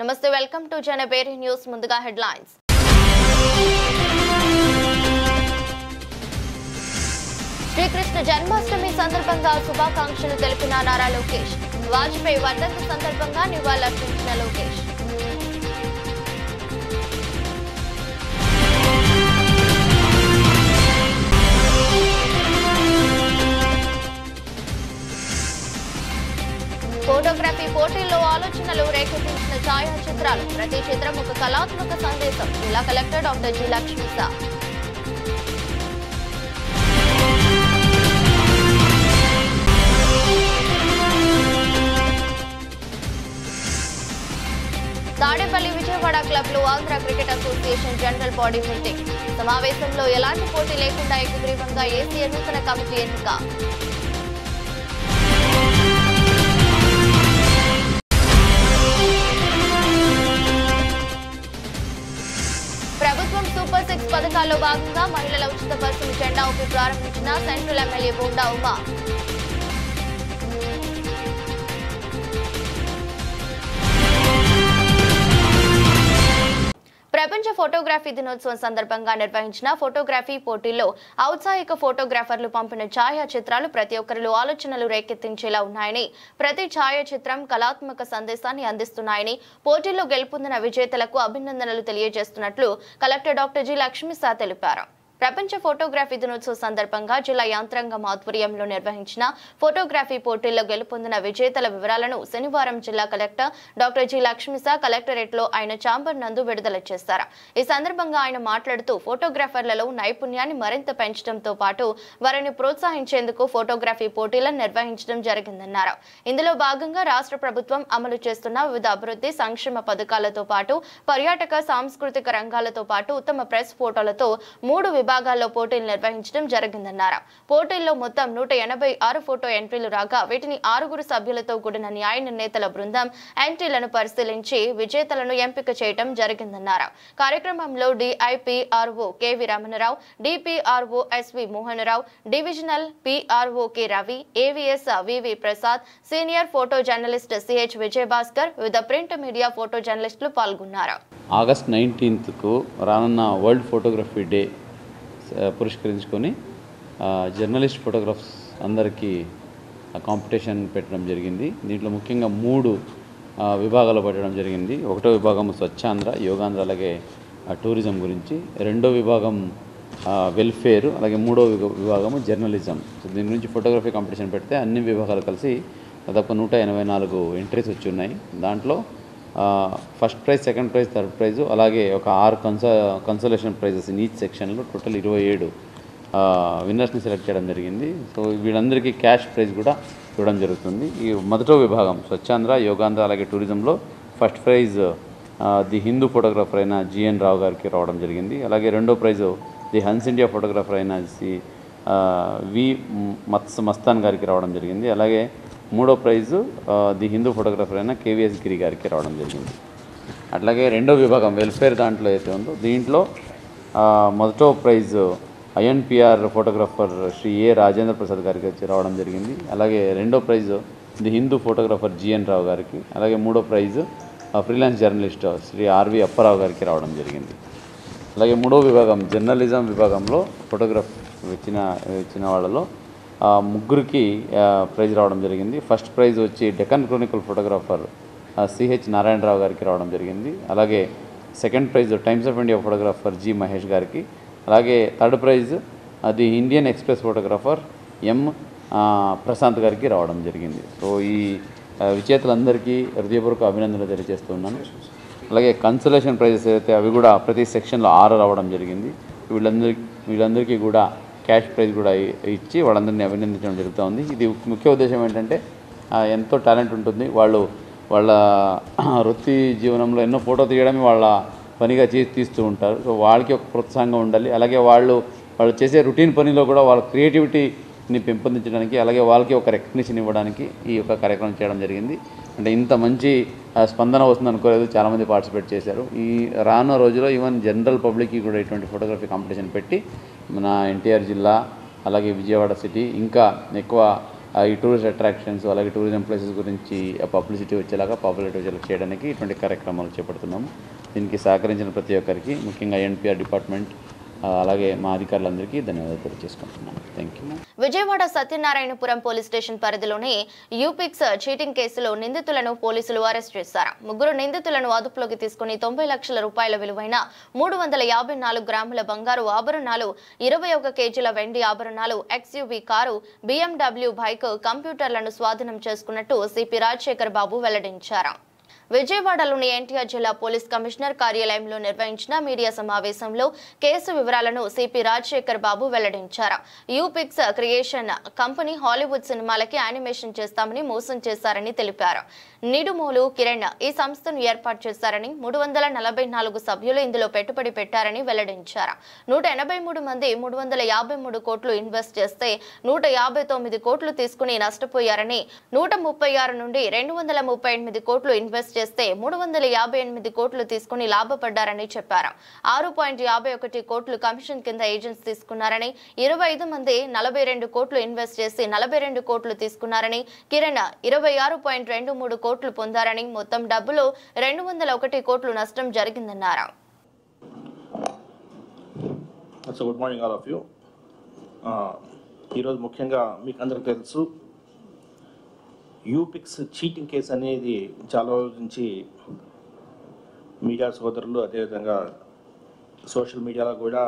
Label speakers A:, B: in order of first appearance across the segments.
A: నమస్తే welcome to జనబేరి news ముందుగా headlines Srikrishna Janmashtami సందర్భంగా శుభాకాంక్షలు తెలిపిన నారా లోకేష్ వాజ్పేయి వర్ధంతి సందర్భంగా నివాళులర్పించిన లోకేష్ ఫోటోగ్రఫీ పోటీల్లో ఆలోచనలు రేకెత్తించిన ఛాయాచిత్రాలు ప్రతి చిత్రం ఒక కళాత్మక సందేశం జిల్లా collector doctor G Lakshmisha Tadepalli Vijayawada club లో Andhra cricket association general body meeting సమావేశంలో ఎలాంటి పోటీ లేకుండా ఏకగ్రీవంగా ఏసీ నూతన కమిటీ ఎన్నిక ప్రభుత్వం సూపర్ 6 పథకాల్లో భాగంగా మహిళల ఉచిత బస్సును జెండా ఊపి ప్రారంభించిన సెంట్రల్ ఎమ్మెల్యే బోండా ఉమా ప్రపంచ ఫోటోగ్రఫీ దినోత్సవం సందర్భంగా నిర్వహించిన ఫోటోగ్రఫీ పోటీల్లో ఔత్సాహిక ఫోటోగ్రాఫర్లు పంపిన ఛాయాచిత్రాలు ప్రతి ఒక్కరిలో ఆలోచనలు రేకెత్తించేలా ఉన్నాయని ప్రతి ఛాయాచిత్రం కళాత్మక సందేశాన్ని అందిస్తున్నాయని పోటీల్లో గెలుపొందిన విజేతలకు అభినందనలు తెలియజేస్తున్నట్లు కలెక్టర్ డాక్టర్ జి లక్ష్మీసా తెలిపారు ప్రపంచ ఫోటోగ్రఫీ దినోత్సవం సందర్భంగా జిల్లా యాంత్రాంగం ఆధ్వర్యంలో నిర్వహించిన ఫోటోగ్రఫీ పోటీల్లో గెలుపొందిన విజేతల వివరాలను శనివారం జిల్లా collector doctor G Lakshmisha collectorate లో ఆయన ఛాంబర్ నందు విడుదల చేశారు ఈ సందర్భంగా ఆయన మాట్లాడుతూ ఫోటోగ్రాఫర్లలో నైపుణ్యాన్ని మరింత పెంచడంతో పాటు వారిని ప్రోత్సహించేందుకు ఫోటోగ్రఫీ పోటీలను నిర్వహించడం జరిగిందన్నారు ఇందులో భాగంగా రాష్ట్ర ప్రభుత్వం అమలు చేస్తున్న వివిధ అభివృద్ధి సంక్షేమ పథకాలతో పాటు పర్యాటక సాంస్కృతిక రంగాలతో పాటు ఉత్తమ ప్రెస్ ఫోటోలతో 3 విభాగాల్లో పోటీలు నిర్వహించడం జరిగిందన్నారు పోటీల్లో మొత్తం 186 ఫోటో ఎంట్రీలు రాగా వీటిని 6 సభ్యులతో కూడిన న్యాయ నిర్ణేతల బృందం ఎంట్రీలను పరిశీలించి విజేతలను ఎంపిక చేయడం జరిగిందన్నారు కార్యక్రమంలో DIPRO KV Ramanarao DPRO SV Mohanarao divisional PRO K Ravi AVS VV Prasad senior photo journalist CH Vijayabhaskar వివిధ ప్రింట్ మీడియా ఫోటో జర్నలిస్టులు పాల్గొన్నారు
B: ఆగస్ట్ 19కు రానున్న వరల్డ్ ఫోటోగ్రఫీ డే పురస్కరించుకొని జర్నలిస్ట్ ఫోటోగ్రాఫ్స్ అందరికీ కాంపిటీషన్ పెట్టడం జరిగింది దీంట్లో ముఖ్యంగా 3 విభాగాలు పెట్టడం జరిగింది ఒకటో విభాగం స్వచ్ఛాంధ్ర యోగాంధ్ర అలాగే టూరిజం గురించి రెండో విభాగం వెల్ఫేర్ అలాగే మూడో విభాగము జర్నలిజం సో దీని గురించి ఫోటోగ్రఫీ కాంపిటీషన్ పెడితే అన్ని విభాగాలు కలిసి దాదాపు 184 ఎంట్రీస్ వచ్చి ఉన్నాయి దాంట్లో first prize second prize third price అలాగే ఒక 6 కన్సోలేషన్ ప్రైజెస్ ఇన్ ఈచ్ సెక్షన్లో టోటల్ 27 విన్నర్స్ని సెలెక్ట్ చేయడం జరిగింది సో వీళ్ళందరికీ క్యాష్ ప్రైజ్ కూడా ఇవ్వడం జరుగుతుంది ఈ మొదటో విభాగం స్వచ్ఛాంధ్ర యోగాంధ్ర అలాగే టూరిజంలో first prize the Hindu photographer అయిన జిఎన్ రావు గారికి రావడం జరిగింది అలాగే రెండో prize the Hans India photographer అయిన వి మస్తాన్ గారికి రావడం జరిగింది అలాగే మూడో ప్రైజు ది హిందూ ఫోటోగ్రాఫర్ అయిన కేవీఎస్ గిరి గారికి రావడం జరిగింది అట్లాగే రెండో విభాగం వెల్ఫేర్ దాంట్లో అయితే ఉందో దీంట్లో మొదటో prize INPR photographer Shri A Rajendra Prasad గారికి వచ్చి రావడం జరిగింది అలాగే రెండో prize the Hindu photographer GN Rao గారికి అలాగే మూడో prize freelance journalist Shri RV Apparao గారికి రావడం జరిగింది అలాగే మూడో విభాగం జర్నలిజం విభాగంలో ఫోటోగ్రాఫ్ ఇచ్చిన వాళ్ళలో 3కి ప్రైజ్ రావడం జరిగింది ఫస్ట్ ప్రైజ్ వచ్చి Deccan Chronicle photographer CH Narayanarao గారికి రావడం జరిగింది అలాగే second prize Times of India photographer G Mahesh గారికి అలాగే థర్డ్ ప్రైజ్ అది Indian Express photographer M Prashanth గారికి రావడం జరిగింది సో ఈ విజేతలందరికీ హృదయపూర్వక అభినందనలు తెలియజేస్తున్నాను అలాగే కన్సలేషన్ ప్రైజెస్ అయితే అవి కూడా ప్రతి సెక్షన్లో 6 రావడం జరిగింది వీళ్ళందరికీ కూడా క్యాష్ ప్రైజ్ కూడా ఇచ్చి వాళ్ళందరినీ అభినందించడం జరుగుతుంది ఇది ముఖ్య ఉద్దేశం ఏంటంటే ఎంతో టాలెంట్ ఉంటుంది వాళ్ళ వృత్తి జీవనంలో ఎన్నో ఫోటో తీయడమే వాళ్ళ పనిగా తీస్తూ ఉంటారు సో వాళ్ళకి ఒక ప్రోత్సాహంగా ఉండాలి అలాగే వాళ్ళు చేసే రొటీన్ పనిలో కూడా వాళ్ళ క్రియేటివిటీని పెంపొందించడానికి అలాగే వాళ్ళకి ఒక రికగ్నిషన్ ఇవ్వడానికి ఈ యొక్క కార్యక్రమం చేయడం జరిగింది అంటే ఇంత మంచి స్పందన వస్తుంది అనుకోలేదు చాలామంది పార్టిసిపేట్ చేశారు ఈ రానున్న రోజుల్లో ఈవెన్ జనరల్ పబ్లిక్కి కూడా ఇటువంటి ఫోటోగ్రఫీ కాంపిటీషన్ పెట్టి మన ఎన్టీఆర్ జిల్లా అలాగే విజయవాడ సిటీ ఇంకా ఎక్కువ ఈ టూరిస్ట్ అట్రాక్షన్స్ అలాగే టూరిజం ప్లేసెస్ గురించి పబ్లిసిటీ వచ్చేలాగా పాపులారిటీ వచ్చేలా చేయడానికి ఇటువంటి కార్యక్రమాలు చేపడుతున్నాము. దీనికి సహకరించిన ప్రతి ఒక్కరికి, ముఖ్యంగా ఎన్పిఆర్ డిపార్ట్మెంట్ అలాగే మా అధికారులందరికీ ధన్యవాదాలు తెలియజేసుకుంటున్నాను. Thank you.
A: Vijayawada Satyanarayanapuram police station పరిధిలోని యూపిక్స్ చీటింగ్ కేసులో నిందితులను పోలీసులు అరెస్ట్ చేశారు. 3 నిందితులను అదుపులోకి తీసుకుని 90 లక్షల రూపాయల విలువైన 354 గ్రాముల బంగారు ఆభరణాలు, 21 కేజీల వెండి ఆభరణాలు, ఎక్స్యూవీ కారు, BMW బైక్, కంప్యూటర్లను స్వాధీనం చేసుకున్నట్టు సిపి రాజశేఖర్ బాబు వెల్లడించారు. విజయవాడలోని ఎన్టీఆర్ జిల్లా పోలీస్ కమిషనర్ కార్యాలయంలో నిర్వహించిన మీడియా సమావేశంలో కేసు వివరాలను సిపి రాజశేఖర్ బాబు వెల్లడించారు. యూపిక్స్ క్రియేషన్ కంపెనీ హాలీవుడ్ సినిమాలకి యానిమేషన్ చేస్తామని మోసం చేశారని తెలిపారు. నిడుమోలు కిరణ్ ఈ సంస్థను ఏర్పాటు చేశారని, 344 సభ్యులు ఇందులో పెట్టుబడి పెట్టారని వెల్లడించారు. 183 మంది 353 కోట్లు ఇన్వెస్ట్ చేస్తే 159 కోట్లు తీసుకుని నష్టపోయారని, 136 నుండి 238 కోట్లు ఇన్వెస్ట్ చేస్తే 358 కోట్లు తీసుకుని లాభపడ్డారని చెప్పారు. 6.51 కోట్లు కమిషన్ కింద ఏజెంట్స్ తీసుకున్నారని, 25 మంది 42 కోట్లు ఇన్వెస్ట్ చేసి 42 కోట్లు తీసుకున్నారని, కిరణ్ 26.23 కోట్లు పొందారని, మొత్తం డబ్బులో 201 కోట్లు నష్టం జరిగిందన్నారు.
C: Good morning all of you. ఈరోజు ముఖ్యంగా మీకు అందరికీ తెలుసు, యూపిక్స్ చీటింగ్ కేసు అనేది చాలా రోజుల నుంచి మీడియా సోదరులు, అదేవిధంగా సోషల్ మీడియాలో కూడా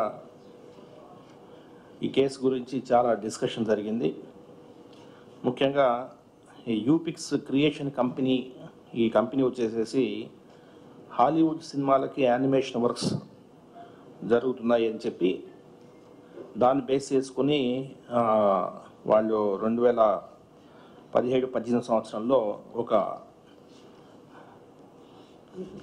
C: ఈ కేసు గురించి చాలా డిస్కషన్ జరిగింది. ముఖ్యంగా ఈ యూపిక్స్ క్రియేషన్ కంపెనీ, ఈ కంపెనీ వచ్చేసేసి హాలీవుడ్ సినిమాలకి యానిమేషన్ వర్క్స్ జరుగుతున్నాయి అని చెప్పి దాన్ని బేస్ చేసుకొని వాళ్ళు 2017-18 సంవత్సరంలో ఒక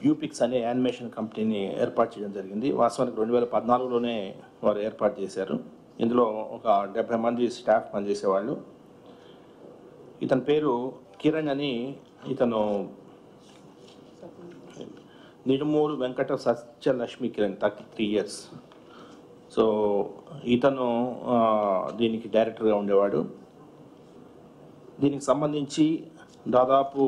C: యూపిక్స్ అనే యానిమేషన్ కంపెనీని ఏర్పాటు చేయడం జరిగింది. వాస్తవానికి 2014లోనే వారు ఏర్పాటు చేశారు. ఇందులో ఒక 70 మంది స్టాఫ్ పనిచేసేవాళ్ళు. ఇతని పేరు కిరణ్ అని, ఇతను నిడుమూరు వెంకట సత్యలక్ష్మి కిరణ్, 33 years. సో ఇతను దీనికి డైరెక్టర్గా ఉండేవాడు. దీనికి సంబంధించి దాదాపు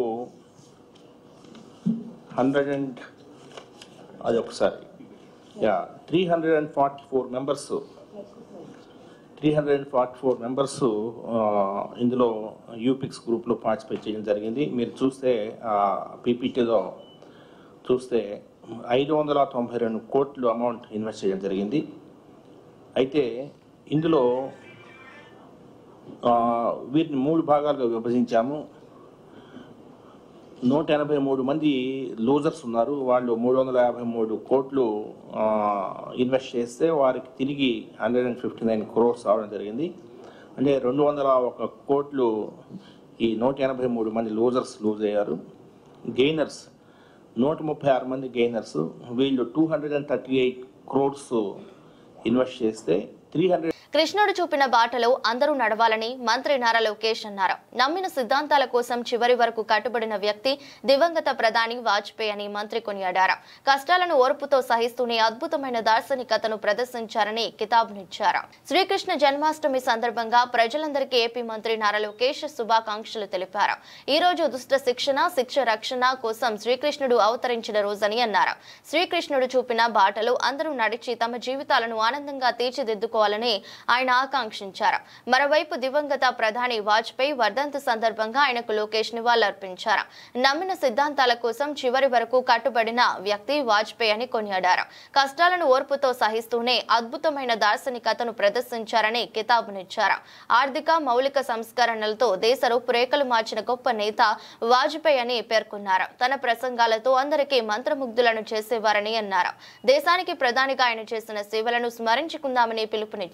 C: 344 మెంబర్స్ ఇందులో యూపిక్స్ గ్రూప్లో పార్టిసిపేట్ చేయడం జరిగింది. మీరు చూస్తే పీపీటీలో చూస్తే 592 కోట్లు అమౌంట్ ఇన్వెస్ట్ చేయడం జరిగింది. అయితే ఇందులో వీటిని 3 భాగాలుగా విభజించాము. 183 మంది లూజర్స్ ఉన్నారు. వాళ్ళు 353 కోట్లు ఇన్వెస్ట్ చేస్తే వారికి తిరిగి 159 crores రావడం జరిగింది. అంటే 201 కోట్లు ఈ 183 మంది లూజర్స్ లూజ్ అయ్యారు. గెయినర్స్ 136 మంది గెయినర్స్, వీళ్ళు 238 crores ఇన్వెస్ట్ చేస్తే 300.
A: కృష్ణుడు చూపిన బాటలో అందరూ నడవాలని మంత్రి నారా లోకేష్ అన్నారు. నమ్మిన సిద్ధాంతాల కోసం చివరి వరకు కట్టుబడిన వ్యక్తి దివంగత ప్రధాని వాజ్పేయి అని మంత్రి కొనియాడారు. కష్టాలను ఓర్పుతో సహిస్తూనే అద్భుతమైన దార్శనికతను ప్రదర్శించారని కితాబునిచ్చారు. శ్రీకృష్ణ జన్మాష్టమి సందర్భంగా ప్రజలందరికీ ఏపీ మంత్రి నారా లోకేష్ శుభాకాంక్షలు తెలిపారు. ఈ రోజు దుష్ట శిక్ష రక్షణ కోసం శ్రీకృష్ణుడు అవతరించిన రోజని అన్నారు. శ్రీకృష్ణుడు చూపిన బాటలో అందరూ నడిచి తమ జీవితాలను ఆనందంగా తీర్చిదిద్దుకోవాలని ఆయన ఆకాంక్షించారు. మరోవైపు దివంగత ప్రధాని వాజ్పేయి వర్ధంతి సందర్భంగా ఆయనకు లోకేష్ నివాళులర్పించారు. నమ్మిన సిద్ధాంతాల కోసం చివరి వరకు కట్టుబడిన వ్యక్తి వాజ్పేయి అని కొనియాడారు. కష్టాలను ఓర్పుతో సహిస్తూనే అద్భుతమైన దార్శనికతను ప్రదర్శించారని కితాబునిచ్చారు. ఆర్థిక మౌలిక సంస్కరణలతో దేశ రూపురేఖలు మార్చిన గొప్ప నేత వాజ్పేయి అని పేర్కొన్నారు. తన ప్రసంగాలతో అందరికీ మంత్రముగ్ధులను చేసేవారని అన్నారు. దేశానికి ప్రధానిగా ఆయన చేసిన సేవలను స్మరించుకుందామని పిలుపునిచ్చారు.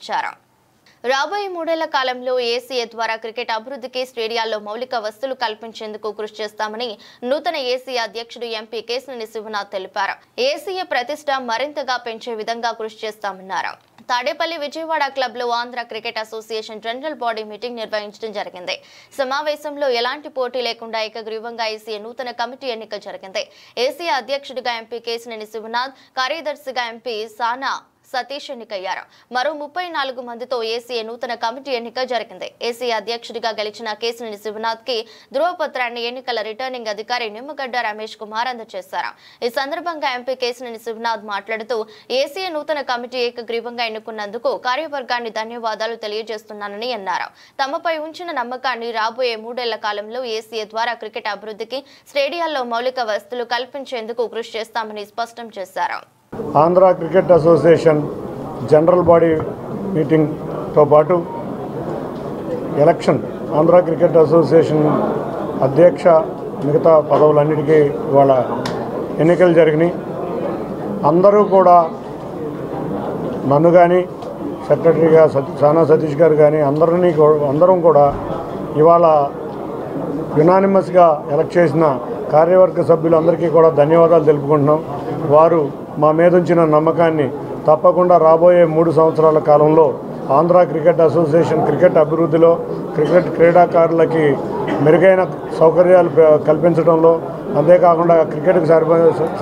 A: రాబోయే 3 ఏళ్ల కాలంలో ఏసీఏ ద్వారా క్రికెట్ అభివృద్ధికి స్టేడియాల్లో మౌలిక వసతులు కల్పించేందుకు కృషి చేస్తామని నూతన ఏసీఏ అధ్యక్షుడు ఎంపీ కేశినేని శివనాథ్ తెలిపారు. ఏసీఏ ప్రతిష్ట మరింతగా పెంచే విధంగా కృషి చేస్తామన్నారు. తాడేపల్లి విజయవాడ క్లబ్ లో Andhra cricket association general body meeting నిర్వహించడం జరిగింది. సమావేశంలో ఎలాంటి పోటీ లేకుండా ఏకగ్రీవంగా ఏసీఏ నూతన కమిటీ ఎన్నిక జరిగింది. ఏసీఏ అధ్యక్షుడిగా ఎంపీ కేశినేని శివనాథ్, కార్యదర్శిగా ఎంపీ సానా సతీష్ ఎన్నికయ్యారు. మరో 34 మందితో ఏసీఏ నూతన కమిటీ ఎన్నిక జరిగింది. ఏసీఏ అధ్యక్షుడిగా గెలిచిన కేశినేని శివనాథ్ కి ధృవపత్రాన్ని ఎన్నికల రిటర్నింగ్ అధికారి నిమ్మగడ్డ రమేష్ కుమార్ అందజేశారు. ఈ సందర్భంగా ఎంపీ కేశినేని శివనాథ్ మాట్లాడుతూ ఏసీఏ నూతన కమిటీ ఏకగ్రీవంగా ఎన్నుకున్నందుకు కార్యవర్గాన్ని ధన్యవాదాలు తెలియజేస్తున్నానని అన్నారు. తమపై ఉంచిన నమ్మకాన్ని రాబోయే 3 ఏళ్ల కాలంలో ఏసీఏ ద్వారా క్రికెట్ అభివృద్ధికి స్టేడియాల్లో మౌలిక వసతులు కల్పించేందుకు కృషి చేస్తామని స్పష్టం చేశారు.
D: Andhra cricket association general body మీటింగ్తో పాటు ఎలక్షన్ ఆంధ్ర క్రికెట్ అసోసియేషన్ అధ్యక్ష మిగతా పదవులన్నిటికీ ఇవాళ ఎన్నికలు జరిగినాయి. అందరూ కూడా నన్ను కానీ సెక్రటరీగా సానా సతీష్ గారు కానీ అందరం కూడా ఇవాళ యునానిమస్గా ఎలక్ట్ చేసిన కార్యవర్గ సభ్యులందరికీ కూడా ధన్యవాదాలు తెలుపుకుంటున్నాం. వారు మా మీద ఉంచిన నమ్మకాన్ని తప్పకుండా రాబోయే 3 సంవత్సరాల కాలంలో ఆంధ్ర క్రికెట్ అసోసియేషన్ క్రికెట్ అభివృద్ధిలో క్రికెట్ క్రీడాకారులకి మెరుగైన సౌకర్యాలు కల్పించడంలో, అంతేకాకుండా క్రికెట్కి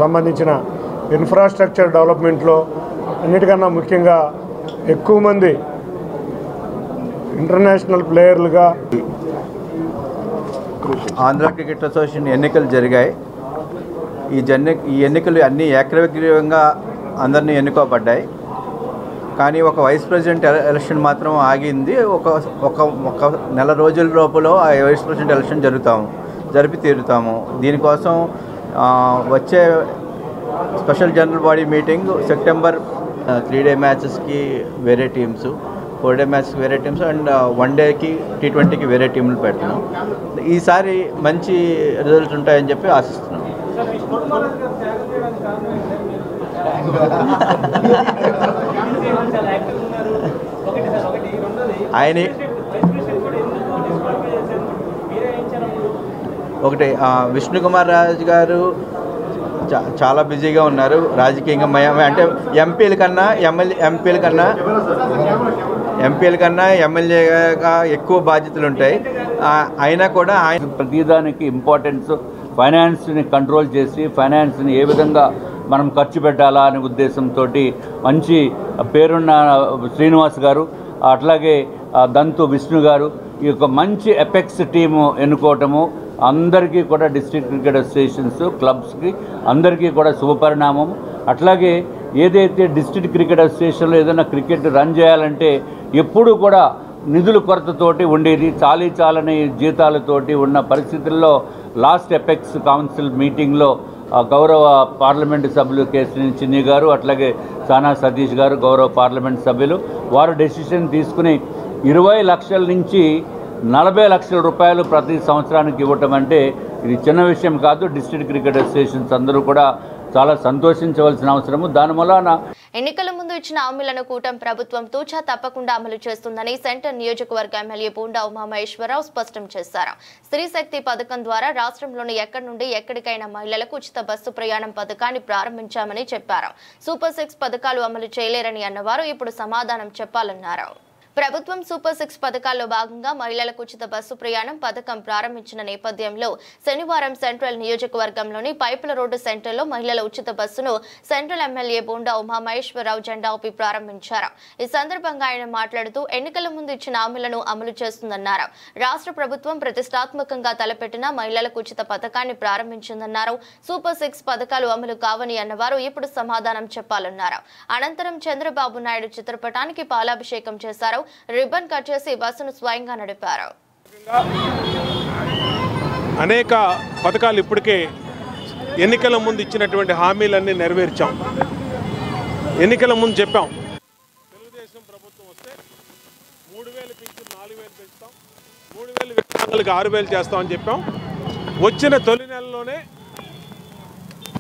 D: సంబంధించిన ఇన్ఫ్రాస్ట్రక్చర్ డెవలప్మెంట్లో అన్నిటికన్నా ముఖ్యంగా ఎక్కువ మంది ఇంటర్నేషనల్ ప్లేయర్లుగా
E: ఆంధ్ర క్రికెట్ అసోసియేషన్ ఎన్నికలు జరిగాయి. ఈ ఎన్నికలు అన్నీ ఏకగ్రీవంగా అందరినీ ఎన్నుకోబడ్డాయి. కానీ ఒక వైస్ ప్రెసిడెంట్ ఎలక్షన్ మాత్రం ఆగింది. ఒక నెల రోజుల లోపల ఆ వైస్ ప్రెసిడెంట్ ఎలక్షన్ జరిపి తీరుతాము. దీనికోసం వచ్చే special general body meeting September 3 day మ్యాచెస్కి వేరే టీమ్స్, 4 డే మ్యాచ్కి వేరే టీమ్స్ అండ్ 1 డేకి T20కి వేరే టీంలు పెడుతున్నాం. ఈసారి మంచి రిజల్ట్స్ ఉంటాయని చెప్పి ఆశిస్తున్నాం. ఆయన ఒకటి విష్ణుకుమార్ రాజు గారు చాలా బిజీగా ఉన్నారు రాజకీయంగా. అంటే ఎంపీల కన్నా ఎమ్మెల్యేగా ఎక్కువ బాధ్యతలు ఉంటాయి. అయినా కూడా ఆయన
F: ప్రతిదానికి ఇంపార్టెన్స్ ఫైనాన్స్ని కంట్రోల్ చేసి ఫైనాన్స్ని ఏ విధంగా మనం ఖర్చు పెట్టాలా అనే ఉద్దేశంతో మంచి పేరున్న శ్రీనివాస్ గారు, అట్లాగే దంతు విష్ణు గారు ఈ యొక్క మంచి ఎపెక్స్ టీము ఎన్నుకోవటము అందరికీ కూడా డిస్ట్రిక్ట్ క్రికెట్ అసోసియేషన్స్ క్లబ్స్కి అందరికీ కూడా శుభపరిణామం. అట్లాగే ఏదైతే డిస్ట్రిక్ట్ క్రికెట్ అసోసియేషన్లో ఏదైనా క్రికెట్ రన్ చేయాలంటే ఎప్పుడూ కూడా నిధుల కొరతతోటి ఉండేది, చాలని జీతాలతోటి ఉన్న పరిస్థితుల్లో లాస్ట్ ఎపెక్స్ కౌన్సిల్ మీటింగ్లో గౌరవ పార్లమెంటు సభ్యులు కేశినేని చిన్ని గారు, అట్లాగే సానా సతీష్ గారు గౌరవ పార్లమెంట్ సభ్యులు వారు డెసిషన్ తీసుకుని 20 లక్షల నుంచి 40 లక్షల రూపాయలు ప్రతి సంవత్సరానికి ఇవ్వటం అంటే ఇది చిన్న విషయం కాదు. డిస్ట్రిక్ట్ క్రికెట్ అసోసియేషన్స్ అందరూ కూడా చాలా సంతోషించవలసిన అవసరము. దానివల్ల
A: ఎన్నికల ముందు ఇచ్చిన హామీలను కూటమి ప్రభుత్వం తూచా తప్పకుండా అమలు చేస్తుందని సెంటర్ నియోజకవర్గ ఎమ్మెల్యే బోండా ఉమామహేశ్వరరావు స్పష్టం చేశారు. స్త్రీ శక్తి పథకం ద్వారా రాష్ట్రంలోని ఎక్కడి నుండి ఎక్కడికైనా మహిళలకు ఉచిత బస్సు ప్రయాణం పథకాన్ని ప్రారంభించామని చెప్పారు. సూపర్ 6 పథకాలు అమలు చేయలేరని అన్నవారు ఇప్పుడు సమాధానం చెప్పాలన్నారు. ప్రభుత్వం సూపర్ 6 పథకాల్లో భాగంగా మహిళలకు ఉచిత బస్సు ప్రయాణం పథకం ప్రారంభించిన నేపథ్యంలో శనివారం సెంట్రల్ నియోజకవర్గంలోని పైపుల రోడ్డు సెంటర్లో మహిళల ఉచిత బస్సును సెంట్రల్ ఎమ్మెల్యే బోండా ఉమామహేశ్వరరావు జెండా ఊపి ప్రారంభించారు. ఈ సందర్భంగా ఆయన మాట్లాడుతూ ఎన్నికల ముందు ఇచ్చిన హామీలను అమలు చేస్తుందన్నారు. రాష్ట్ర ప్రభుత్వం ప్రతిష్టాత్మకంగా తలపెట్టిన మహిళలకు ఉచిత పథకాన్ని ప్రారంభించిందన్నారు. సూపర్ 6 పథకాలు అమలు కావని అన్నవారు ఇప్పుడు సమాధానం చెప్పాలన్నారు. అనంతరం చంద్రబాబు నాయుడు చిత్రపటానికి పాలాభిషేకం చేశారు. రిబ్బన్ కట్ చేసి బస్సును స్వయంగా నడిపారు.
G: అనేక పథకాలు ఇప్పటికే ఎన్నికల ముందు ఇచ్చినటువంటి హామీలన్నీ నెరవేర్చాం. ఎన్నికల ముందు చెప్పాం తెలుగుదేశం ప్రభుత్వం వస్తే 3,000 పెంచి 4,000 పెంచుతాం, 3,000 వికలాంగులకు 6,000 చేస్తామని చెప్పాం. వచ్చిన తొలి నెలలోనే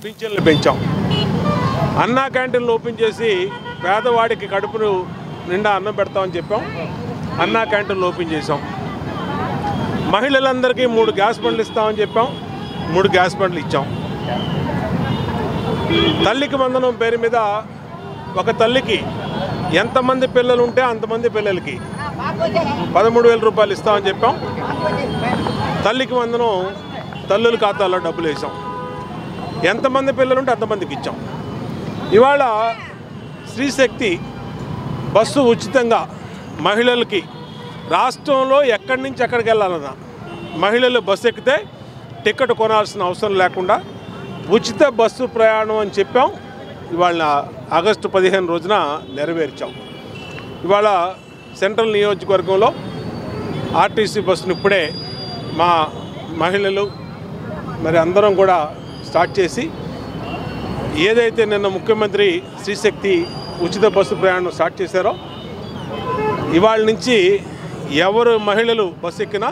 G: పింఛన్లు పెంచాం. అన్నా క్యాంటీన్లు ఓపెన్ చేసి పేదవాడికి కడుపును నిండా అన్నం పెడతామని చెప్పాం. అన్నా క్యాంటీన్లు ఓపెన్ చేసాం. మహిళలందరికీ 3 గ్యాస్ బండ్లు ఇస్తామని చెప్పాం. 3 గ్యాస్ బండ్లు ఇచ్చాం. తల్లికి వందనం పేరు మీద ఒక తల్లికి ఎంతమంది పిల్లలు ఉంటే అంతమంది పిల్లలకి 13,000 రూపాయలు ఇస్తామని చెప్పాం. తల్లికి వందనం తల్లుల ఖాతాలో డబ్బులు వేసాం. ఎంతమంది పిల్లలు ఉంటే అంతమందికి ఇచ్చాం. ఇవాళ శ్రీశక్తి బస్సు ఉచితంగా మహిళలకి రాష్ట్రంలో ఎక్కడి నుంచి ఎక్కడికి వెళ్ళాలన్నా మహిళలు బస్సు ఎక్కితే టికెట్ కొనాల్సిన అవసరం లేకుండా ఉచిత బస్సు ప్రయాణం అని చెప్పాం. ఇవాళ ఆగస్టు 15 రోజున నెరవేర్చాం. ఇవాళ సెంట్రల్ నియోజకవర్గంలో ఆర్టీసీ బస్సును ఇప్పుడే మా మహిళలు మరి అందరం కూడా స్టార్ట్ చేసి ఏదైతే నిన్న ముఖ్యమంత్రి శ్రీశక్తి ఉచిత బస్సు ప్రయాణం స్టార్ట్ చేశారో ఇవాళ నుంచి ఎవరు మహిళలు బస్సు ఎక్కినా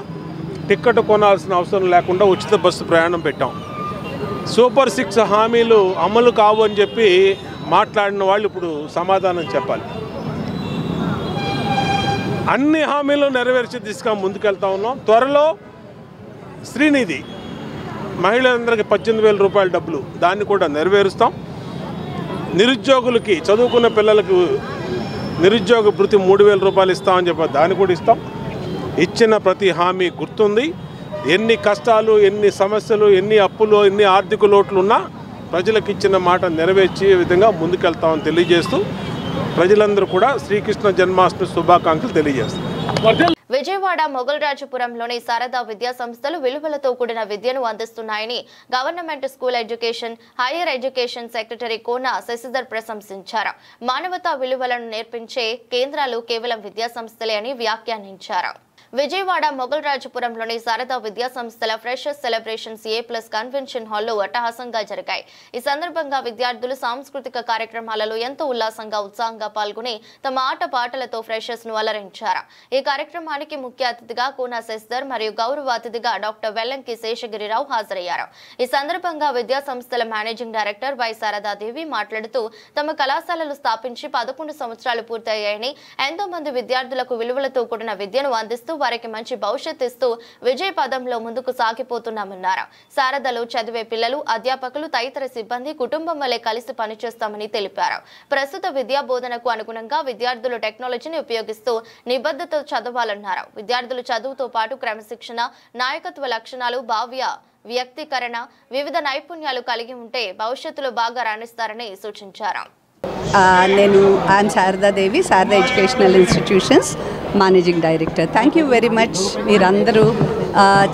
G: టికెట్ కొనాల్సిన అవసరం లేకుండా ఉచిత బస్సు ప్రయాణం పెట్టాం. సూపర్ 6 హామీలు అమలు కావు అని చెప్పి మాట్లాడిన వాళ్ళు ఇప్పుడు సమాధానం చెప్పాలి. అన్ని హామీలు నెరవేర్చే దిశగా ముందుకెళ్తా ఉన్నాం. త్వరలో శ్రీనిధి మహిళలందరికీ 18,000 రూపాయల డబ్బులు దాన్ని కూడా నెరవేరుస్తాం. నిరుద్యోగులకి చదువుకున్న పిల్లలకు నిరుద్యోగ భృతి 3,000 రూపాయలు ఇస్తామని చెప్పి దాన్ని కూడా ఇస్తాం. ఇచ్చిన ప్రతి హామీ గుర్తుంది. ఎన్ని కష్టాలు, ఎన్ని సమస్యలు, ఎన్ని అప్పులు, ఎన్ని ఆర్థిక లోట్లు ఉన్నా ప్రజలకు ఇచ్చిన మాట నెరవేర్చే విధంగా ముందుకెళ్తామని తెలియజేస్తూ ప్రజలందరూ కూడా శ్రీకృష్ణ జన్మాష్టమి శుభాకాంక్షలు తెలియజేస్తారు.
A: విజయవాడ మొగల్రాజపురంలోని శారదా విద్యా సంస్థలు విలువలతో కూడిన విద్యను అందిస్తున్నాయని government school education higher education secretary Kona Sasidhar ప్రశంసించారు. మానవతా విలువలను నేర్పించే కేంద్రాలు కేవలం విద్యా సంస్థలే అని వ్యాఖ్యానించారు. విజయవాడ మొగల్రాజపురంలోని శారదా విద్యా సంస్థల ఫ్రెషర్స్ సెలబ్రేషన్స్ A+ కన్వెన్షన్ హాల్లో అట్టహాసంగా జరిగాయి. ఈ సందర్భంగా విద్యార్థులు సాంస్కృతిక కార్యక్రమాలలో ఎంతో ఉల్లాసంగా ఉత్సాహంగా పాల్గొని తమ ఆట పాటలతో ఫ్రెషర్స్ ను అలరించారు. ఈ కార్యక్రమానికి ముఖ్య అతిథిగా కోన శశిధర్ మరియు గౌరవ అతిథిగా డాక్టర్ వెల్లంకి శేషగిరిరావు హాజరయ్యారు. ఈ సందర్భంగా విద్యా సంస్థల మేనేజింగ్ డైరెక్టర్ వై శారదాదేవి మాట్లాడుతూ తమ కళాశాలలు స్థాపించి 11 సంవత్సరాలు పూర్తయ్యాయని, ఎంతో మంది విద్యార్థులకు విలువలతో కూడిన విద్యను అందిస్తూ వారికి మంచి భవిష్యత్తు ఇస్తూ విజయ పదంలో ముందుకు సాగిపోతున్నామన్నారు. శారదలో చదివే పిల్లలు, అధ్యాపకులు, తదితర సిబ్బంది కుటుంబం వలె కలిసి పనిచేస్తామని తెలిపారు. ప్రస్తుత విద్యా బోధనకు అనుగుణంగా విద్యార్థులు టెక్నాలజీని ఉపయోగిస్తూ నిబద్ధతతో చదవాలన్నారు. విద్యార్థులు చదువుతో పాటు క్రమశిక్షణ, నాయకత్వ లక్షణాలు, భావ్య వ్యక్తీకరణ, వివిధ నైపుణ్యాలు కలిగి ఉంటే భవిష్యత్తులో బాగా రాణిస్తారని సూచించారు.
H: నేను I am Saradadevi, Sarada educational institutions managing director. Thank you very much. మీరందరూ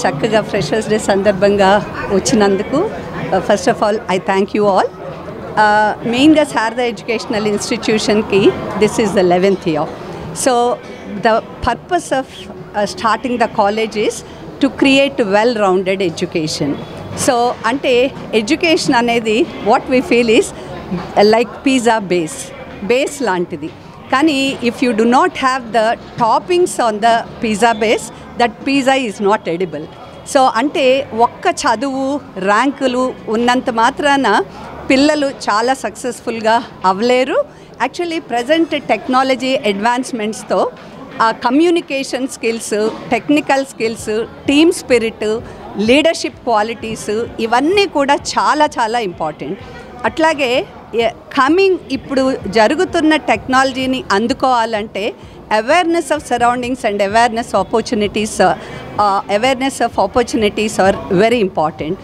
H: చక్కగా ఫ్రెషర్స్ డే సందర్భంగా వచ్చినందుకు first of all I thank you all. మెయిన్గా శారదా ఎడ్యుకేషనల్ ఇన్స్టిట్యూషన్కి this is the 11th year. So the purpose of starting the college is to create well rounded education. So అంటే education అనేది what we feel is like pizza base లాంటిది. కానీ if you do not have the toppings on the pizza base, that pizza is not edible. So అంటే ఒక్క చదువు, ర్యాంకులు ఉన్నంత మాత్రాన పిల్లలు చాలా సక్సెస్ఫుల్గా అవ్వలేరు. యాక్చువల్లీ ప్రజెంట్ టెక్నాలజీ అడ్వాన్స్మెంట్స్తో communication skills, technical skills, team spirit, leadership qualities ఇవన్నీ కూడా చాలా చాలా ఇంపార్టెంట్. అట్లాగే ఇప్పుడు జరుగుతున్న టెక్నాలజీని అందుకోవాలంటే awareness of surroundings and awareness of opportunities are very important.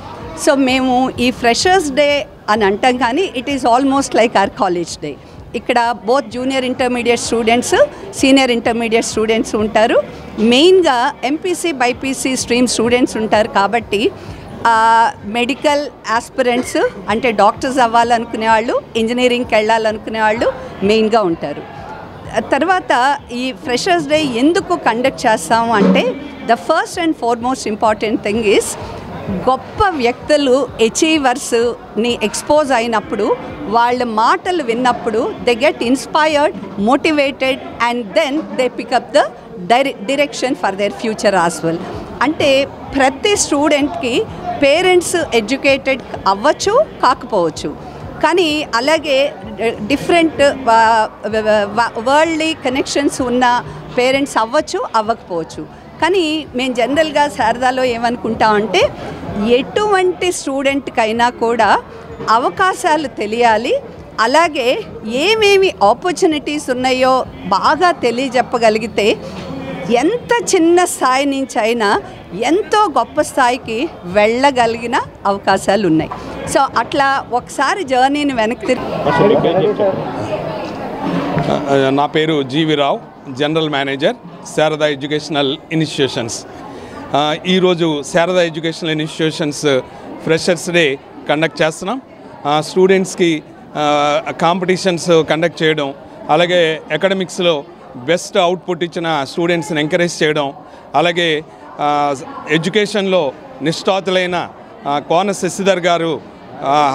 H: So మేము ఈ ఫ్రెషర్స్ డే అని అంటాం, కానీ it is almost like our college day. ఇక్కడ both junior intermediate students, senior intermediate students ఉంటారు. మెయిన్గా ఎంపీసీ, బైపీసీ స్ట్రీమ్ స్టూడెంట్స్ ఉంటారు. కాబట్టి మెడికల్ ఆస్పిరెంట్స్ అంటే డాక్టర్స్ అవ్వాలనుకునే వాళ్ళు, ఇంజనీరింగ్కి వెళ్ళాలనుకునే వాళ్ళు మెయిన్గా ఉంటారు. తర్వాత ఈ ఫ్రెషర్స్ డే ఎందుకు కండక్ట్ చేస్తాము అంటే the first and foremost important thing is గొప్ప వ్యక్తులు, అచీవర్స్ని ఎక్స్పోజ్ అయినప్పుడు, వాళ్ళ మాటలు విన్నప్పుడు they get inspired, motivated and then they pick up the direction for their future as well. అంటే ప్రతి స్టూడెంట్కి పేరెంట్స్ ఎడ్యుకేటెడ్ అవ్వచ్చు, కాకపోవచ్చు. కానీ అలాగే డిఫరెంట్ వరల్డ్లీ కనెక్షన్స్ ఉన్న పేరెంట్స్ అవ్వచ్చు, అవ్వకపోవచ్చు. కానీ మేము జనరల్గా శారదాలో ఏమనుకుంటామంటే ఎటువంటి స్టూడెంట్కైనా కూడా అవకాశాలు తెలియాలి, అలాగే ఏమేమి ఆపర్చునిటీస్ ఉన్నాయో బాగా తెలియజెప్పగలిగితే ఎంత చిన్న స్థాయి నుంచి అయినా ఎంతో గొప్ప స్థాయికి వెళ్ళగలిగిన అవకాశాలు ఉన్నాయి. సో అట్లా ఒకసారి జర్నీని వెనక్కి
I: నా పేరు GV Rao, general manager Sarada educational institutions. ఈరోజు Sarada educational institutions freshers day conduct చేస్తున్నాం. స్టూడెంట్స్కి కాంపిటీషన్స్ కండక్ట్ చేయడం, అలాగే అకాడమిక్స్లో బెస్ట్ అవుట్పుట్ ఇచ్చిన స్టూడెంట్స్ని ఎంకరేజ్ చేయడం, అలాగే ఎడ్యుకేషన్లో నిష్ఠాతులైన కోన శశిధర్ గారు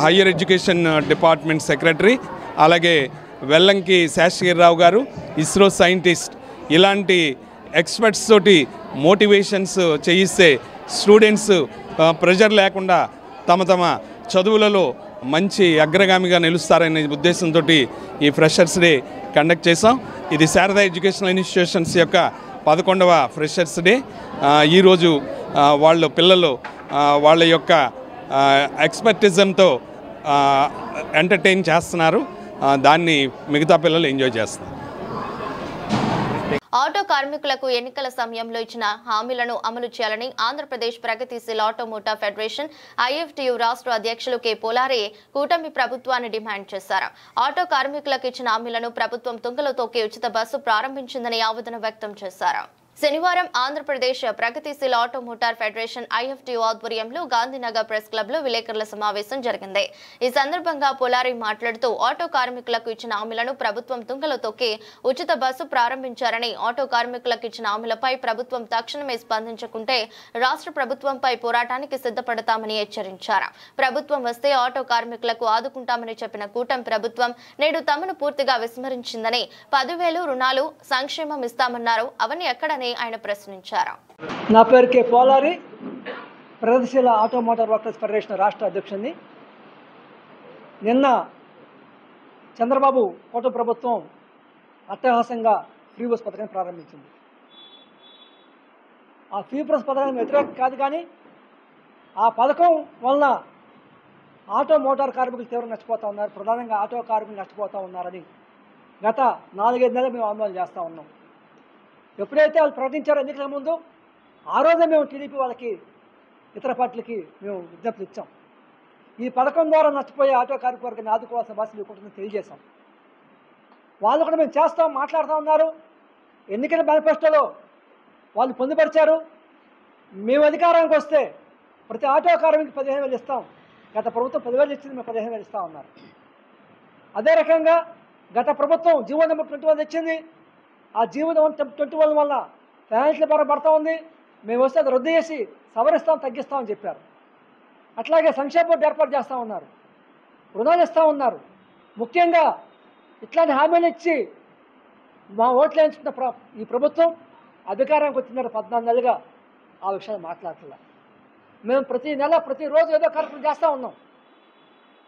I: హయ్యర్ ఎడ్యుకేషన్ డిపార్ట్మెంట్ సెక్రటరీ, అలాగే వెల్లంకి శాస్త్రిరావు గారు ఇస్రో సైంటిస్ట్, ఇలాంటి ఎక్స్పర్ట్స్ తోటి మోటివేషన్స్ చేయిస్తే స్టూడెంట్స్ ప్రెషర్ లేకుండా తమ చదువులలో మంచి అగ్రగామిగా నిలుస్తారనే ఉద్దేశంతో ఈ ఫ్రెషర్స్ డే కండక్ట్ చేసాం. ఇది శారదా ఎడ్యుకేషనల్ ఇన్స్టిట్యూషన్స్ యొక్క 11వ ఫ్రెషర్స్ డే. ఈరోజు పిల్లలు వాళ్ళ యొక్క ఎక్స్పర్టిజంతో ఎంటర్టైన్ చేస్తున్నారు. దాన్ని మిగతా పిల్లలు ఎంజాయ్ చేస్తారు.
A: ఆటో కార్మికులకు ఎన్నికల సమయంలో ఇచ్చిన హామీలను అమలు చేయాలని ఆంధ్రప్రదేశ్ ప్రగతిశీల ఆటోమోటార్ ఫెడరేషన్ ఐఎఫ్టియు రాష్ట్ర అధ్యక్షులు కె పోలారి కూటమి ప్రభుత్వాన్ని డిమాండ్ చేశారు. ఆటో కార్మికులకు ఇచ్చిన హామీలను ప్రభుత్వం తుంగలో తొక్కి ఉచిత బస్సు ప్రారంభించిందని ఆవేదన వ్యక్తం చేశారు. శనివారం ఆంధ్రప్రదేశ్ ప్రగతిశీల ఆటోమోటార్ ఫెడరేషన్ ఐఎఫ్టియు ఆధ్వర్యంలో గాంధీనగర్ ప్రెస్ క్లబ్ లో విలేకరుల సమావేశం జరిగింది. ఈ సందర్భంగా పోలారి మాట్లాడుతూ ఆటో కార్మికులకు ఇచ్చిన హామీలను ప్రభుత్వం తుంగలో తొక్కి ఉచిత బస్సు ప్రారంభించారని, ఆటో కార్మికులకు ఇచ్చిన హామీలపై ప్రభుత్వం తక్షణమే స్పందించకుంటే రాష్ట్ర ప్రభుత్వంపై పోరాటానికి సిద్ధపడతామని హెచ్చరించారు. ప్రభుత్వం వస్తే ఆటో కార్మికులకు ఆదుకుంటామని చెప్పిన కూటమి ప్రభుత్వం నేడు తమను పూర్తిగా విస్మరించిందని, 10,000 రుణాలు సంక్షేమం ఇస్తామన్నారు. అవన్నీ ఎక్కడని ఆయన ప్రశ్నించారు.
J: నా పేరు కె పోలారి, ప్రగతిశీల ఆటోమోటార్ వర్కర్స్ ఫెడరేషన్ రాష్ట్ర అధ్యక్షుడిని. నిన్న చంద్రబాబు కోట ప్రభుత్వం అట్టహాసంగా ఫ్రీ బస్ పథకాన్ని ప్రారంభించింది. ఆ ఫ్రీ బస్ పథకానికి వ్యతిరేకం కాదు, కానీ ఆ పథకం వలన ఆటో మోటార్ కార్మికులు తీవ్రంగా నష్టపోతూ ఉన్నారు. ప్రధానంగా ఆటో కార్మికులు నష్టపోతూ ఉన్నారని గత 4-5 నెలలు మేము ఆందోళన చేస్తూ ఉన్నాం. ఎప్పుడైతే వాళ్ళు ప్రకటించారో ఎన్నికల ముందు, ఆ రోజే మేము టీడీపీ వాళ్ళకి, ఇతర పార్టీలకి మేము విజ్ఞప్తులు ఇచ్చాం. ఈ పథకం ద్వారా నష్టపోయే ఆటో కార్మిక వర్గాన్ని ఆదుకోవాల్సిన బాధ్యత మీకుంటుందని తెలియజేశాం. వాళ్ళు కూడా మేము చేస్తాం, మాట్లాడుతూ ఉన్నారు. ఎన్నికల మేనిఫెస్టోలో వాళ్ళు పొందుపరిచారు. మేము అధికారానికి వస్తే ప్రతి ఆటో కార్మికుడికి 15,000 ఇస్తాం. గత ప్రభుత్వం 10,000 ఇచ్చింది, మేము 15,000 ఇస్తా ఉన్నారు. అదే రకంగా గత ప్రభుత్వం జీవో నెంబర్ 21 ఇచ్చింది. ఆ జీవో నెంబర్ 21 వల్ల ఫైనాన్షియల్ భారం పడుతూ ఉంది. మేము వస్తే అది రద్దు చేసి సవరిస్తాం, తగ్గిస్తామని చెప్పారు. అట్లాగే సంక్షేమ బోర్డు ఏర్పాటు చేస్తూ ఉన్నారు, రుణాలు ఇస్తూ ఉన్నారు. ముఖ్యంగా ఇట్లాంటి హామీలు ఇచ్చి మా ఓట్లు వేయించుకున్న ఈ ప్రభుత్వం అధికారానికి వచ్చిన 14 నెలలుగా ఆ విషయాలు మాట్లాడట్లేదు. మేము ప్రతి నెల ప్రతిరోజు ఏదో కార్యక్రమం చేస్తూ ఉన్నాం,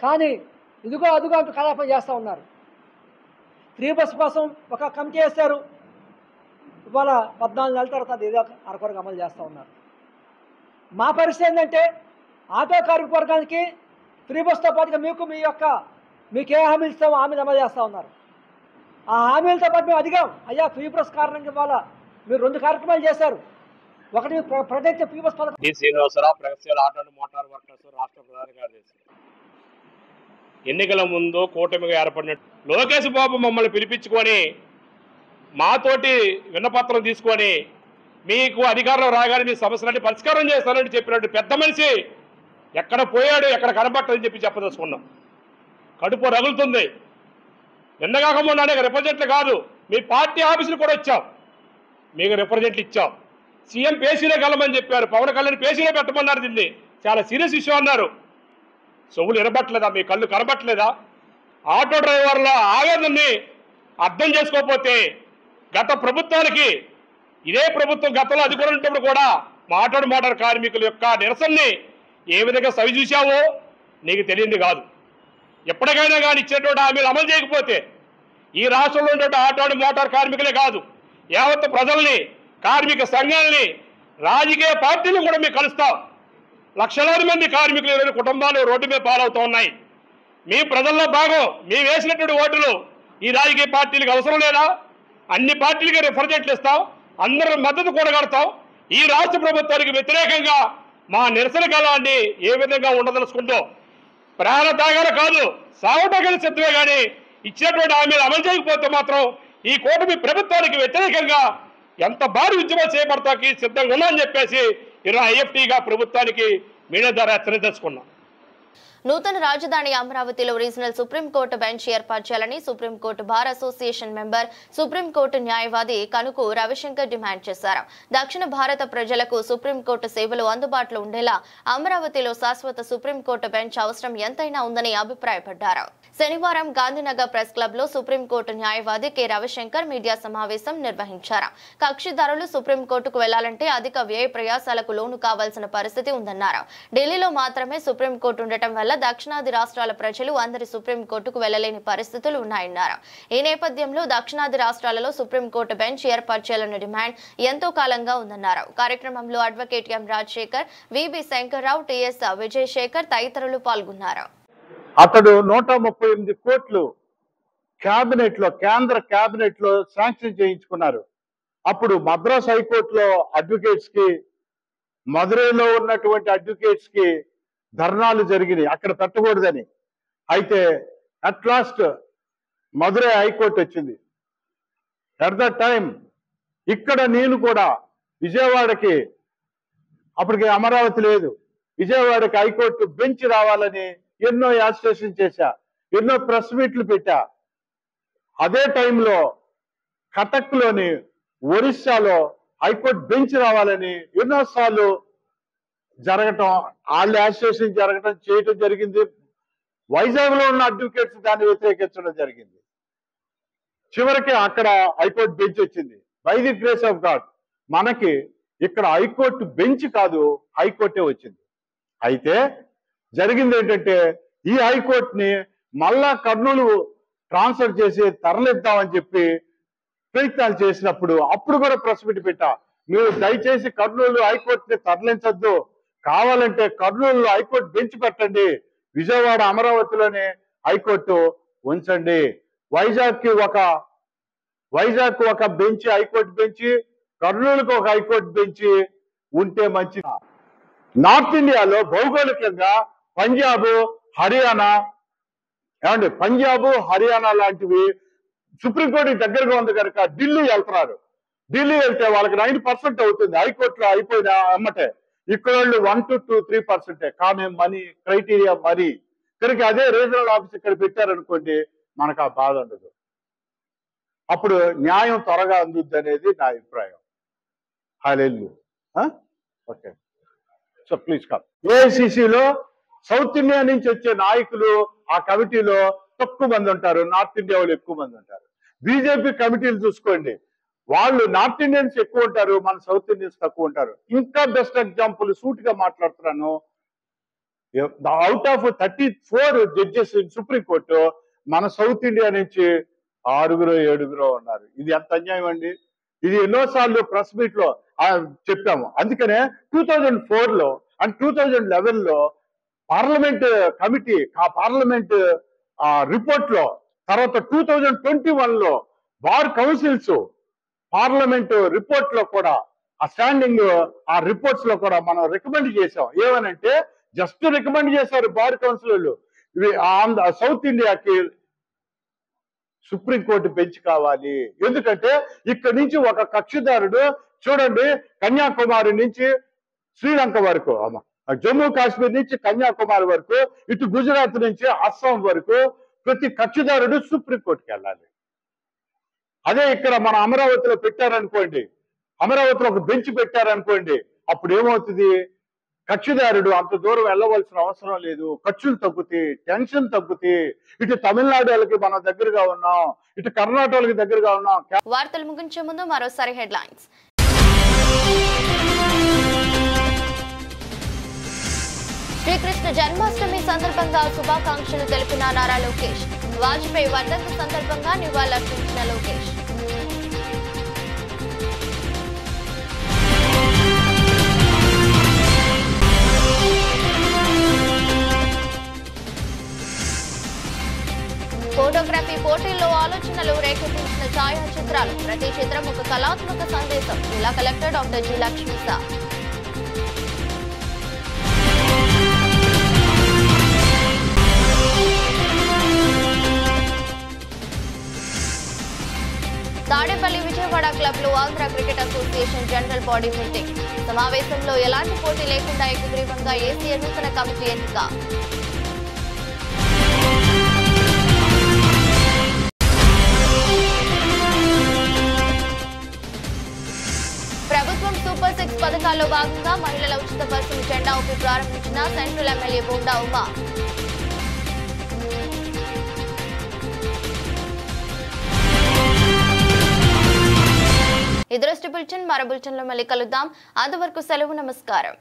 J: కానీ ఇదిగో అదుగో అంటూ కలాపం చేస్తూ ఉన్నారు. ఫ్రీ బస్ కోసం ఒక కమిటీ వేస్తారు. ఇవాళ 14 నెలల తర్వాత అది ఏదో అరకొరకు అమలు చేస్తూ ఉన్నారు. మా పరిస్థితి ఏంటంటే, ఆటో కార్మిక వర్గానికి ఫ్రీ బస్తో పాటుగా మీకు ఏ హామీలు ఇస్తామో హామీలు అమలు చేస్తూ ఉన్నారు. ఆ హామీలతో పాటు మేము అడిగాం, అయ్యా ఫ్రీ బస్ కారణంగా ఇవాళ మీరు 2 కార్యక్రమాలు చేశారు. ఒకటి ప్రకటించే ఫ్రీ బస్ పథకం.
K: శ్రీనివాసరావు, ప్రగతిశీల ఆటో మోటార్ వర్కర్స్ రాష్ట్ర ప్రధాన కార్యదర్శి. ఎన్నికల ముందు కూటమిగా ఏర్పడినట్టు లోకేష్ బాబు మమ్మల్ని పిలిపించుకొని మాతోటి విన్నపత్రం తీసుకొని మీకు అధికారంలో రాగానే మీ సమస్యలన్నీ పరిష్కారం చేస్తానని చెప్పినట్టు పెద్ద మనిషి ఎక్కడ పోయాడు, ఎక్కడ కనబట్టని చెప్పదలుచుకున్నాం. కడుపు రగులుతుంది. నిన్నగాక మొన్న రిప్రజెంట్లు కాదు, మీ పార్టీ ఆఫీసులు కూడా వచ్చాం, మీకు రిప్రజెంట్లు ఇచ్చాం. సీఎం పేసీలో కలమని చెప్పారు, పవన్ కళ్యాణ్ పేసీలో పెట్టమన్నారు. దీన్ని చాలా సీరియస్ ఇష్యూ అన్నారు. చెవులు వినబట్టలేదా, మీ కళ్ళు కనబట్టలేదా? ఆటో డ్రైవర్ల ఆవేదనని అర్థం చేసుకోకపోతే గత ప్రభుత్వానికి, ఇదే ప్రభుత్వం గతంలో అధికారులు కూడా మా ఆటో మోటార్ కార్మికుల యొక్క నిరసనని ఏ విధంగా సవి చూశావో నీకు తెలియంది కాదు. ఎప్పటికైనా కానీ ఇచ్చేటువంటి హామీలు అమలు చేయకపోతే ఈ రాష్ట్రంలో ఉన్నటువంటి ఆటో మోటార్ కార్మికులే కాదు, యావత్ ప్రజల్ని, కార్మిక సంఘాలని, రాజకీయ పార్టీలను కూడా మేము కలుస్తాం. లక్షలాది మంది కార్మికులు, 20 కుటుంబాలు రోడ్డు మీద పాలవుతూ ఉన్నాయి. మీ ప్రజల్లో భాగం, మీ వేసినటువంటి ఓటులు ఈ రాజకీయ పార్టీలకు అవసరం లేదా? అన్ని పార్టీలకి రిప్రజెంట్లు ఇస్తాం, అందరూ మద్దతు కూడగడతాం. ఈ రాష్ట్ర ప్రభుత్వానికి వ్యతిరేకంగా మా నిరసన కాలాన్ని ఏ విధంగా ఉండదలుచుకుందో ప్రాణ త్యాగాలు కాదు, సావటానికి సిద్ధమే కానీ ఇచ్చినటువంటి హామీలు అమలు చేయకపోతే మాత్రం ఈ కూటమి ప్రభుత్వానికి వ్యతిరేకంగా ఎంత భారీ ఉద్యమం చేపడతాకి సిద్ధంగా ఉన్నా అని చెప్పేసి ఈరోజు ఐఎఫ్టీగా ప్రభుత్వానికి మీడియా ద్వారా హెచ్చరించుకున్నాం.
A: నూతన రాజధాని అమరావతిలో రీజనల్ సుప్రీంకోర్టు బెంచ్ ఏర్పాటు చేయాలని supreme court bar association member supreme court న్యాయవాది కనుకు రవిశంకర్ డిమాండ్ చేశారు. దక్షిణ భారత ప్రజలకు సుప్రీంకోర్టు సేవలు అందుబాటులో ఉండేలా అమరావతిలో శాశ్వత సుప్రీంకోర్టు బెంచ్ అవసరం ఎంతైనా ఉందని అభిప్రాయపడ్డారు. శనివారం గాంధీనగర్ ప్రెస్ క్లబ్ లో సుప్రీంకోర్టు న్యాయవాది కె రవిశంకర్ మీడియా సమావేశం నిర్వహించారు. కక్షిదారులు సుప్రీంకోర్టుకు వెళ్లాలంటే అధిక వ్యయ ప్రయాసాలకు లోను కావాల్సిన పరిస్థితి ఉందన్నారు. ఢిల్లీలో మాత్రమే సుప్రీంకోర్టు ఉండటం వల్ల దక్షిణాది రాష్ట్రాల ప్రజలు అందరి సుప్రీంకోర్టుకు వెళ్లలేని పరిస్థితులు ఉన్నాయన్నారు. ఈ నేపథ్యంలో దక్షిణాది రాష్ట్రాలలో సుప్రీంకోర్టు బెంచ్ ఏర్పాటు చేయాలన్న డిమాండ్ ఎంతో కాలంగా ఉందన్నారు. కార్యక్రమంలో అడ్వకేట్ ఎం రాజశేఖర్, విబి శంకర్రావు, టిఎస్ విజయశేఖర్ తదితరులు పాల్గొన్నారు.
L: అతడు 138 కోట్లు కేంద్ర క్యాబినెట్ లో శాంక్షన్ చేయించుకున్నారు. అప్పుడు మద్రాస్ హైకోర్టులో అడ్వకేట్స్ కి, మదురైలో ఉన్నటువంటి అడ్వకేట్స్ కి ధర్నాలు జరిగినాయి అక్కడ పెట్టకూడదని. అయితే అట్ లాస్ట్ మదురై హైకోర్టు వచ్చింది. అట్ ద టైం ఇక్కడ నేను కూడా విజయవాడకి, అప్పటికి అమరావతి లేదు, విజయవాడకి హైకోర్టు బెంచ్ రావాలని ఎన్నో యాజిటేషన్ చేశా, ఎన్నో ప్రెస్ మీట్లు పెట్టా. అదే టైంలో కటక్ లోని ఒరిస్సాలో హైకోర్టు బెంచ్ రావాలని ఎన్నోసార్లు జరగటం, వాళ్ళు యాజిటేషన్ జరగటం చేయటం జరిగింది. వైజాగ్ లో ఉన్న అడ్వకేట్స్ దాన్ని వ్యతిరేకించడం జరిగింది. చివరికి అక్కడ హైకోర్టు బెంచ్ వచ్చింది. By the grace of God మనకి ఇక్కడ హైకోర్టు బెంచ్ కాదు, హైకోర్టే వచ్చింది. అయితే జరిగింది ఏంటంటే ఈ హైకోర్టుని మళ్ళా కర్నూలు ట్రాన్స్ఫర్ చేసి తరలిద్దామని చెప్పి ప్రయత్నాలు చేసినప్పుడు అప్పుడు కూడా ప్రెస్ మీట్ పెట్టా. మీరు దయచేసి కర్నూలు హైకోర్టుని తరలించద్దు, కావాలంటే కర్నూలులో హైకోర్టు బెంచ్ పెట్టండి, విజయవాడ అమరావతిలోనే హైకోర్టు ఉంచండి, వైజాగ్ ఒక బెంచ్, హైకోర్టు బెంచ్, కర్నూలుకు ఒక హైకోర్టు బెంచ్ ఉంటే మంచిది. నార్త్ ఇండియాలో భౌగోళికంగా పంజాబ్, హర్యానా లాంటివి సుప్రీంకోర్టుకి దగ్గరగా ఉంది కనుక ఢిల్లీ వెళ్తున్నారు. ఢిల్లీ వెళ్తే వాళ్ళకి 9% అవుతుంది, హైకోర్టులో అయిపోయిన అమ్మటే. ఇక్కడ వాళ్ళు 1 to 3%. కానీ మనీ క్రైటీరియా మరీ కనుక అదే రీజనల్ ఆఫీస్ ఇక్కడ పెట్టారనుకోండి మనకు ఆ బాధ ఉండదు. అప్పుడు న్యాయం త్వరగా అందుద్ది అనేది నా అభిప్రాయం. Okay, so please come. ఏఐసిసిలో సౌత్ ఇండియా నుంచి వచ్చే నాయకులు ఆ కమిటీలో తక్కువ మంది ఉంటారు, నార్త్ ఇండియా వాళ్ళు ఎక్కువ మంది ఉంటారు. బీజేపీ కమిటీలు చూసుకోండి, వాళ్ళు నార్త్ ఇండియన్స్ ఎక్కువ ఉంటారు, మన సౌత్ ఇండియన్స్ తక్కువ ఉంటారు. ఇంకా బెస్ట్ ఎగ్జాంపుల్ సూటిగా మాట్లాడుతున్నాను, out of 34 judges in supreme court మన సౌత్ ఇండియా నుంచి 6-7 ఉన్నారు. ఇది ఎంత అన్యాయం అండి. ఇది ఎన్నోసార్లు ప్రెస్ మీట్ లో చెప్పాము. అందుకనే 2004లో అండ్ 2011లో పార్లమెంట్ కమిటీ ఆ పార్లమెంట్ రిపోర్ట్ లో, తర్వాత 2021లో బార్ కౌన్సిల్స్ పార్లమెంట్ రిపోర్ట్ లో కూడా ఆ స్టాండింగ్ ఆ రిపోర్ట్స్ లో కూడా మనం రికమెండ్ చేసాం. ఏమనంటే జస్ట్ రికమెండ్ చేశారు బార్ కౌన్సిల్ ఇవి సౌత్ ఇండియాకి సుప్రీంకోర్టు బెంచ్ కావాలి. ఎందుకంటే ఇక్కడి నుంచి ఒక కక్షిదారుడు చూడండి, కన్యాకుమారి నుంచి శ్రీలంక వరకు, జమ్మూ కాశ్మీర్ నుంచి కన్యాకుమారి వరకు, ఇటు గుజరాత్ నుంచి అస్సాం వరకు ప్రతి కక్షిదారుడు సుప్రీంకోర్టుకి వెళ్ళాలి. అదే ఇక్కడ మన అమరావతిలో పెట్టారనుకోండి, అమరావతిలో ఒక బెంచ్ పెట్టారనుకోండి, అప్పుడు ఏమవుతుంది, కక్షిదారుడు అంత దూరం వెళ్ళవలసిన అవసరం లేదు, ఖర్చులు తగ్గుతాయి, టెన్షన్ తగ్గుతాయి. ఇటు తమిళనాడు వాళ్ళకి మనం దగ్గరగా ఉన్నాం, ఇటు కర్ణాటకకి దగ్గరగా ఉన్నాం.
A: వార్తలు ముగించే ముందు మరోసారి హెడ్లైన్స్. శ్రీకృష్ణ జన్మాష్టమి సందర్భంగా శుభాకాంక్షలు తెలిపిన నారా లోకేష్. వాజ్పేయి వర్ధంతి సందర్భంగా నివాళులర్పించిన లోకేష్. ఫోటోగ్రఫీ పోటీల్లో ఆలోచనలు రేకెత్తించిన ఛాయాచిత్రాలు. ప్రతి చిత్రం ఒక కళాత్మక సందేశం. జిల్లా collector doctor G Lakshmisha. Tadepalli Vijayawada క్లబ్లో Andhra cricket association general body meeting. సమావేశంలో ఎలాంటి పోటీ లేకుండా ఏకగ్రీవంగా ఏసీఏ నూతన కమిటీ ఎన్నిక. ప్రభుత్వం సూపర్ 6 పథకాల్లో భాగంగా మహిళల ఉచిత బస్సును జెండా ఊపి ప్రారంభించిన సెంట్రల్ ఎమ్మెల్యే బోండా ఉమా. ఇది బులెటిన్. మరో బులెటిన్లో మళ్ళీ కలుద్దాం. అంతవరకు సెలవు. నమస్కారం.